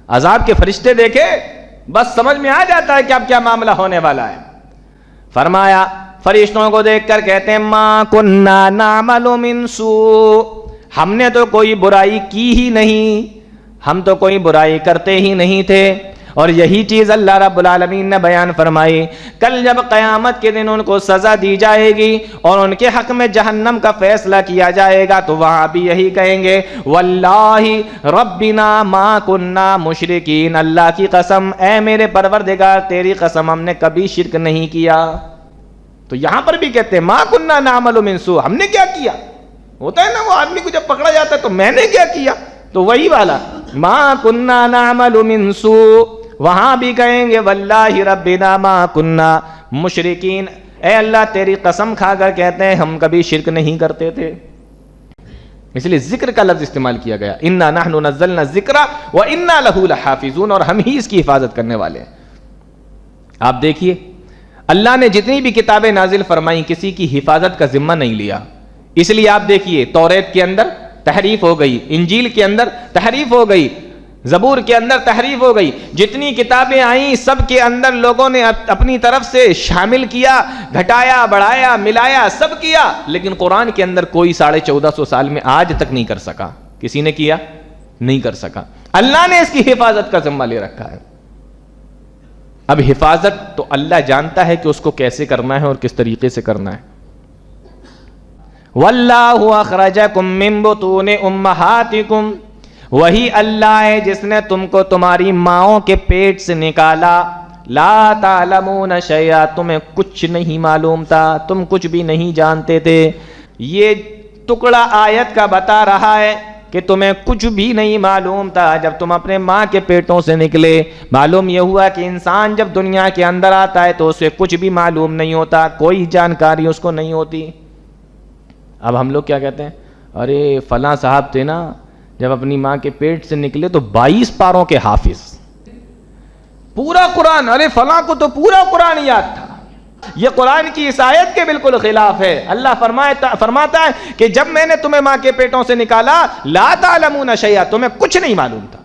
عذاب کے فرشتے دیکھے بس سمجھ میں آ جاتا ہے کہ اب کیا معاملہ ہونے والا ہے. فرمایا فرشتوں کو دیکھ کر کہتے ہیں ما کننا نعمل من سوء، ہم نے تو کوئی برائی کی ہی نہیں، ہم تو کوئی برائی کرتے ہی نہیں تھے. اور یہی چیز اللہ رب العالمین نے بیان فرمائی. کل جب قیامت کے دن ان کو سزا دی جائے گی اور ان کے حق میں جہنم کا فیصلہ کیا جائے گا تو وہاں بھی یہی کہیں گے واللہ ربنا ما کننا مشرکین، اللہ کی قسم اے میرے پروردگار تیری قسم ہم نے کبھی شرک نہیں کیا. تو یہاں پر بھی کہتے ہیں ما کننا نعمل من سوء، ہم نے کیا کیا. ہوتا ہے نا وہ آدمی کو جب پکڑا جاتا ہے تو میں نے کیا کیا، تو وہی والا ما کننا نعمل من سوء. وہاں بھی کہیں گے واللہ ربنا ما کننا مشرکین، اے اللہ تیری قسم کھا کر کہتے ہیں ہم کبھی شرک نہیں کرتے تھے. اس لیے ذکر کا لفظ استعمال کیا گیا، انا نحن نزلنا الذکر وانا لہ لحافظون، اور ہم ہی اس کی حفاظت کرنے والے ہیں. آپ دیکھیے اللہ نے جتنی بھی کتابیں نازل فرمائیں کسی کی حفاظت کا ذمہ نہیں لیا. اس لیے آپ دیکھیے توریت کے اندر تحریف ہو گئی، انجیل کے اندر تحریف ہو گئی، زبور کے اندر تحریف ہو گئی، جتنی کتابیں آئیں سب کے اندر لوگوں نے اپنی طرف سے شامل کیا، گھٹایا بڑھایا ملایا سب کیا، لیکن قرآن کے اندر کوئی 1450 سال میں آج تک نہیں کر سکا. کسی نے کیا؟ نہیں کر سکا. اللہ نے اس کی حفاظت کا ذمہ لے رکھا ہے. اب حفاظت تو اللہ جانتا ہے کہ اس کو کیسے کرنا ہے اور کس طریقے سے کرنا ہے. واللہ اخرجکم من بطون امہاتکم، وہی اللہ ہے جس نے تم کو تمہاری ماؤں کے پیٹ سے نکالا. لا تعلمون شیئا، تمہیں کچھ نہیں معلوم تھا، تم کچھ بھی نہیں جانتے تھے. یہ ٹکڑا آیت کا بتا رہا ہے کہ تمہیں کچھ بھی نہیں معلوم تھا جب تم اپنے ماں کے پیٹوں سے نکلے. معلوم یہ ہوا کہ انسان جب دنیا کے اندر آتا ہے تو اسے کچھ بھی معلوم نہیں ہوتا، کوئی جانکاری اس کو نہیں ہوتی. اب ہم لوگ کیا کہتے ہیں، ارے فلاں صاحب تھے نا جب اپنی ماں کے پیٹ سے نکلے تو 22 پاروں کے حافظ، پورا قرآن، ارے فلاں کو تو پورا قرآن یاد تھا. یہ قرآن کی اس آیت کے بالکل خلاف ہے. اللہ فرماتا ہے کہ جب میں نے تمہیں ماں کے پیٹوں سے نکالا لا تعلمون شیئا، تمہیں کچھ نہیں معلوم تھا.